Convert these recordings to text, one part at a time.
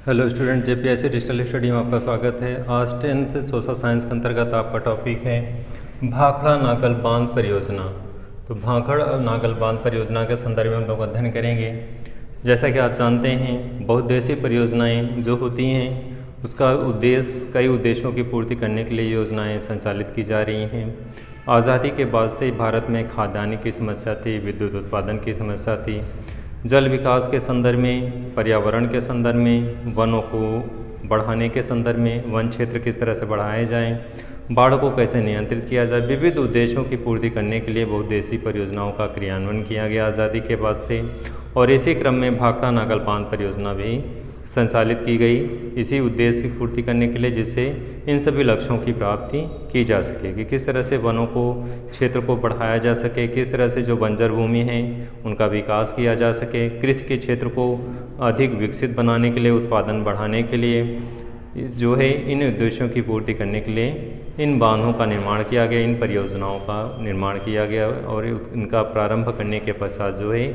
Hello student, JPSC digital study में आपका स्वागत है। आज 10th सोशल साइंस के अंतर्गत आपका टॉपिक है भाखड़ा नागल बांध परियोजना। तो भाखड़ और नागल बांध परियोजना के संदर्भ में हम लोग अध्ययन करेंगे। जैसा कि आप जानते हैं, बहुउद्देशीय परियोजनाएं जो होती हैं उसका उद्देश्य कई उद्देश्यों की पूर्ति करने के लिए योजनाएं संचालित की जा रही हैं। आज़ादी के बाद से भारत में खाद्यान्न की समस्या थी, विद्युत उत्पादन की समस्या थी, जल विकास के संदर्भ में, पर्यावरण के संदर्भ में, वनों को बढ़ाने के संदर्भ में, वन क्षेत्र किस तरह से बढ़ाए जाएं, बाढ़ को कैसे नियंत्रित किया जाए, विविध उद्देश्यों की पूर्ति करने के लिए बहुउद्देशीय परियोजनाओं का क्रियान्वयन किया गया आज़ादी के बाद से। और इसी क्रम में भाखड़ा नागल बांध परियोजना भी संचालित की गई इसी उद्देश्य की पूर्ति करने के लिए, जिससे इन सभी लक्ष्यों की प्राप्ति की जा सके कि किस तरह से वनों को क्षेत्र को बढ़ाया जा सके, किस तरह से जो बंजर भूमि है उनका विकास किया जा सके, कृषि के क्षेत्र को अधिक विकसित बनाने के लिए, उत्पादन बढ़ाने के लिए जो है इन उद्देश्यों की पूर्ति करने के लिए इन बांधों का निर्माण किया गया, इन परियोजनाओं का निर्माण किया गया। और इनका प्रारंभ करने के पश्चात जो है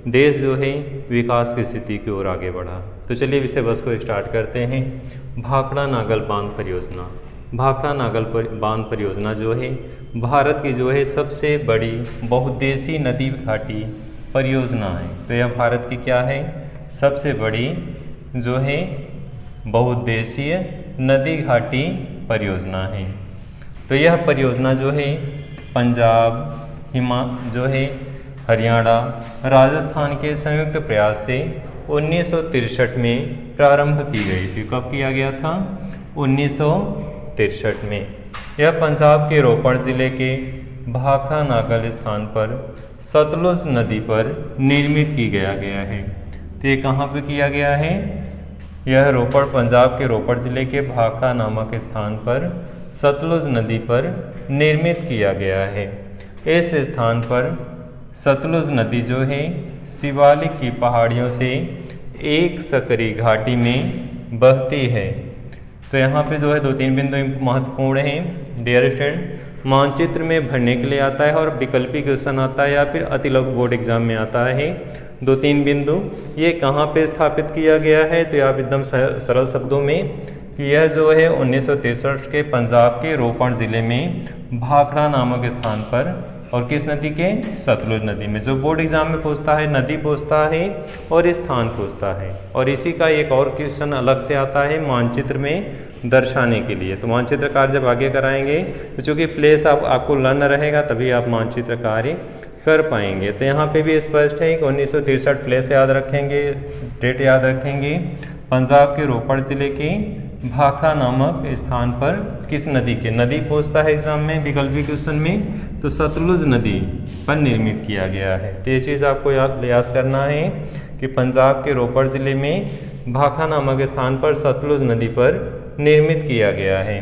देश जो है विकास की स्थिति की ओर आगे बढ़ा। तो चलिए विषय वस्तु को स्टार्ट करते हैं। भाखड़ा नागल बांध परियोजना। भाखड़ा नागल बांध परियोजना जो है भारत की जो है सबसे बड़ी बहुउद्देशीय नदी घाटी परियोजना है। तो यह भारत की क्या है? सबसे बड़ी जो है बहुउद्देशीय नदी घाटी परियोजना है। तो यह परियोजना जो है पंजाब, जो है हरियाणा, राजस्थान के संयुक्त प्रयास से 1963 में प्रारंभ की गई थी। कब किया गया था? 1963 में। यह पंजाब के रोपड़ जिले के भाखड़ा नागल स्थान पर सतलुज नदी पर निर्मित की गया है। तो ये कहाँ पे किया गया है? यह रोपड़, पंजाब के रोपड़ जिले के भाखड़ा नामक स्थान पर सतलुज नदी पर निर्मित किया गया है। इस स्थान पर सतलुज नदी जो है शिवालिक की पहाड़ियों से एक सकरी घाटी में बहती है। तो यहाँ पे जो है 2-3 बिंदु महत्वपूर्ण हैं डियर स्टूडेंट। मानचित्र में भरने के लिए आता है और विकल्पी क्वेश्चन आता है या फिर अति लघु बोर्ड एग्जाम में आता है 2-3 बिंदु। ये कहाँ पे स्थापित किया गया है? तो आप एकदम सरल शब्दों में कि यह जो है 1963 के पंजाब के रोपड़ ज़िले में भाखड़ा नामक स्थान पर, और किस नदी के? सतलुज नदी में। जो बोर्ड एग्जाम में पूछता है नदी पूछता है और स्थान पूछता है। और इसी का एक और क्वेश्चन अलग से आता है मानचित्र में दर्शाने के लिए। तो मानचित्र कार्य जब आगे कराएंगे तो चूँकि प्लेस आपको लर्न रहेगा तभी आप मानचित्र कार्य कर पाएंगे। तो यहाँ पे भी स्पष्ट है कि 1963 प्लेस याद रखेंगे, डेट याद रखेंगे। पंजाब के रोपड़ जिले के भाखड़ा नामक स्थान पर किस नदी के? नदी पूछता है एग्जाम में विकल्पी क्वेश्चन में, तो सतलुज नदी पर निर्मित किया गया है। तो ये चीज़ आपको याद करना है कि पंजाब के रोपड़ जिले में भाखड़ा नामक स्थान पर सतलुज नदी पर निर्मित किया गया है।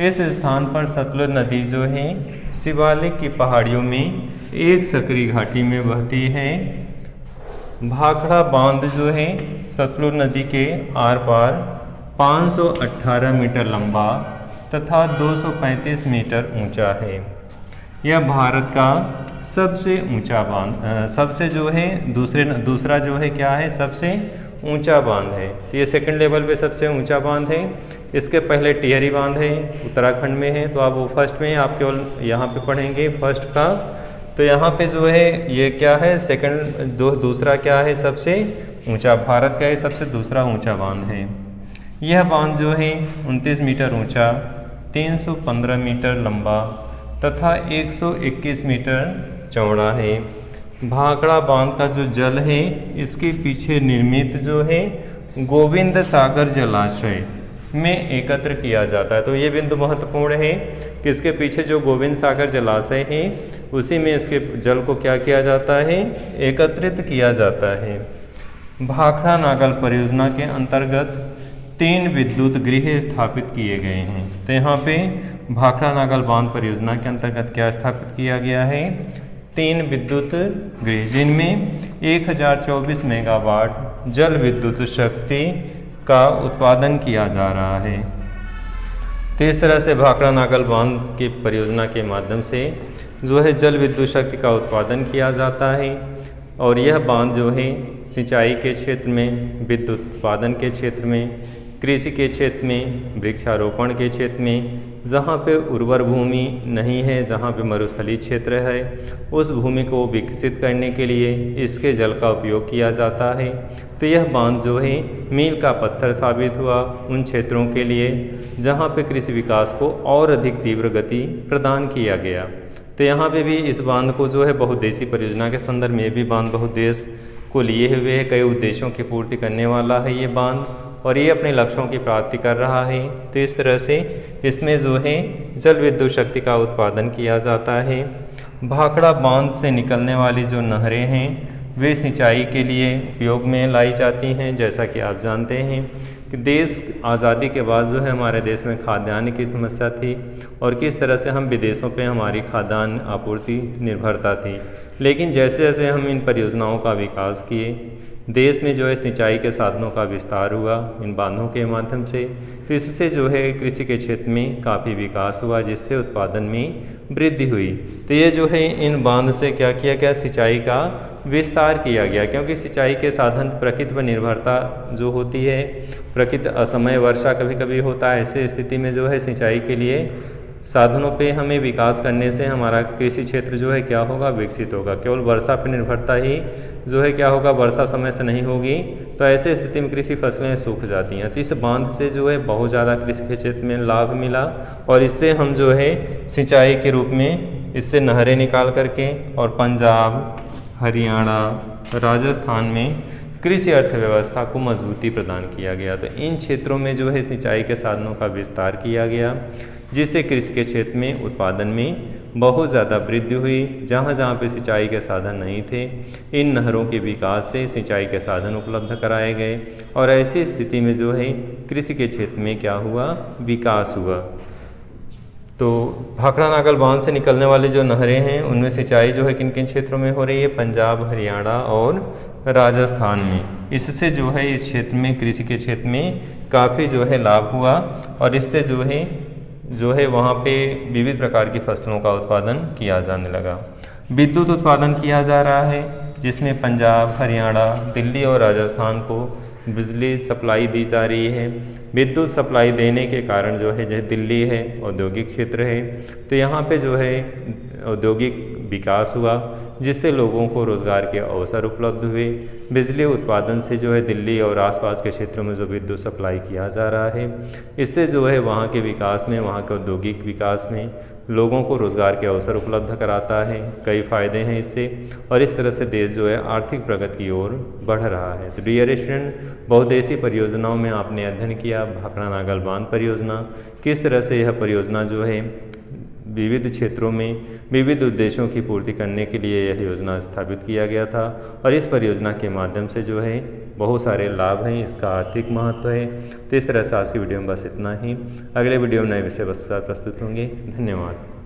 इस स्थान पर सतलुज नदी जो है शिवालिक की पहाड़ियों में एक सकरी घाटी में बहती है। भाखड़ा बांध जो है सतलुज नदी के आर पार 518 मीटर लंबा तथा 235 मीटर ऊंचा है। यह भारत का सबसे ऊंचा बांध, सबसे जो है दूसरा जो है क्या है? सबसे ऊंचा बांध है। तो ये सेकंड लेवल पे सबसे ऊंचा बांध है। इसके पहले टिहरी बांध है, उत्तराखंड में है। तो आप वो फर्स्ट में आप केवल यहाँ पे पढ़ेंगे फर्स्ट का। तो यहाँ पे जो है ये क्या है? सेकंड दूसरा क्या है? सबसे ऊंचा, भारत का ये सबसे दूसरा ऊंचा बांध है। यह बांध जो है 29 मीटर ऊंचा, 315 मीटर लंबा तथा 121 मीटर चौड़ा है। भाखड़ा बांध का जो जल है इसके पीछे निर्मित जो है गोविंद सागर जलाशय में एकत्र किया जाता है। तो ये बिंदु महत्वपूर्ण है कि इसके पीछे जो गोविंद सागर जलाशय है उसी में इसके जल को क्या किया जाता है? एकत्रित किया जाता है। भाखड़ा नागल परियोजना के अंतर्गत 3 विद्युत गृह स्थापित किए गए हैं। तो यहाँ पे भाखड़ा नागल बांध परियोजना के अंतर्गत क्या स्थापित किया गया है? 3 विद्युत गृह, जिनमें 1024 मेगावाट जल विद्युत शक्ति का उत्पादन किया जा रहा है। तो इस तरह से भाखड़ा नागल बांध की परियोजना के माध्यम से जो है जल विद्युत शक्ति का उत्पादन किया जाता है। और यह बांध जो है सिंचाई के क्षेत्र में, विद्युत उत्पादन के क्षेत्र में, कृषि के क्षेत्र में, वृक्षारोपण के क्षेत्र में, जहाँ पे उर्वर भूमि नहीं है, जहाँ पे मरुस्थलीय क्षेत्र है, उस भूमि को विकसित करने के लिए इसके जल का उपयोग किया जाता है। तो यह बांध जो है मील का पत्थर साबित हुआ उन क्षेत्रों के लिए जहाँ पे कृषि विकास को और अधिक तीव्र गति प्रदान किया गया। तो यहाँ पे भी इस बांध को जो है बहुउद्देशीय परियोजना के संदर्भ में भी बांध बहुउद्देश्य को लिए हुए है, कई उद्देश्यों की पूर्ति करने वाला है ये बांध और ये अपने लक्ष्यों की प्राप्ति कर रहा है। तो इस तरह से इसमें जो है जल विद्युत शक्ति का उत्पादन किया जाता है। भाखड़ा बांध से निकलने वाली जो नहरें हैं वे सिंचाई के लिए उपयोग में लाई जाती हैं। जैसा कि आप जानते हैं कि देश आज़ादी के बाद जो है हमारे देश में खाद्यान्न की समस्या थी और किस तरह से हम विदेशों पे हमारी खाद्यान्न आपूर्ति निर्भरता थी। लेकिन जैसे जैसे हम इन परियोजनाओं का विकास किए, देश में जो है सिंचाई के साधनों का विस्तार हुआ इन बांधों के माध्यम से, तो इससे जो है कृषि के क्षेत्र में काफ़ी विकास हुआ जिससे उत्पादन में वृद्धि हुई। तो ये जो है इन बांध से क्या किया गया, सिंचाई का विस्तार किया गया, क्योंकि सिंचाई के साधन प्रकृति पर निर्भरता जो होती है, प्रकृति असमय वर्षा कभी कभी होता है, ऐसे स्थिति में जो है सिंचाई के लिए साधनों पे हमें विकास करने से हमारा कृषि क्षेत्र जो है क्या होगा, विकसित होगा। केवल वर्षा पर निर्भरता ही जो है क्या होगा, वर्षा समय से नहीं होगी तो ऐसे स्थिति में कृषि फसलें सूख जाती हैं। तो इस बांध से जो है बहुत ज़्यादा कृषि के क्षेत्र में लाभ मिला और इससे हम जो है सिंचाई के रूप में इससे नहरें निकाल करके और पंजाब, हरियाणा, राजस्थान में कृषि अर्थव्यवस्था को मजबूती प्रदान किया गया। तो इन क्षेत्रों में जो है सिंचाई के साधनों का विस्तार किया गया जिससे कृषि के क्षेत्र में उत्पादन में बहुत ज़्यादा वृद्धि हुई। जहाँ जहाँ पे सिंचाई के साधन नहीं थे, इन नहरों के विकास से सिंचाई के साधन उपलब्ध कराए गए और ऐसी स्थिति में जो है कृषि के क्षेत्र में क्या हुआ, विकास हुआ। तो भाखड़ा नागल बांध से निकलने वाली जो नहरें हैं उनमें सिंचाई जो है किन किन क्षेत्रों में हो रही है, पंजाब, हरियाणा और राजस्थान में। इससे जो है इस क्षेत्र में कृषि के क्षेत्र में काफ़ी जो है लाभ हुआ और इससे जो है वहाँ पे विविध प्रकार की फसलों का उत्पादन किया जाने लगा। विद्युत उत्पादन किया जा रहा है जिसमें पंजाब, हरियाणा, दिल्ली और राजस्थान को बिजली सप्लाई दी जा रही है। विद्युत सप्लाई देने के कारण जो है दिल्ली है औद्योगिक क्षेत्र है, तो यहाँ पे जो है औद्योगिक विकास हुआ जिससे लोगों को रोज़गार के अवसर उपलब्ध हुए। बिजली उत्पादन से जो है दिल्ली और आसपास के क्षेत्रों में जो विद्युत सप्लाई किया जा रहा है, इससे जो है वहाँ के विकास में, वहाँ के औद्योगिक विकास में लोगों को रोज़गार के अवसर उपलब्ध कराता है। कई फ़ायदे हैं इससे और इस तरह से देश जो है आर्थिक प्रगति की ओर बढ़ रहा है। तो डियर स्टूडेंट, बहुउद्देशीय परियोजनाओं में आपने अध्ययन किया भाखड़ा नागल बांध परियोजना, किस तरह से यह परियोजना जो है विविध क्षेत्रों में विविध उद्देश्यों की पूर्ति करने के लिए यह योजना स्थापित किया गया था और इस परियोजना के माध्यम से जो है बहुत सारे लाभ हैं, इसका आर्थिक महत्व है। तो इस तरह से आज की वीडियो में बस इतना ही। अगले वीडियो में नए विषय वस्तु के साथ प्रस्तुत होंगे। धन्यवाद।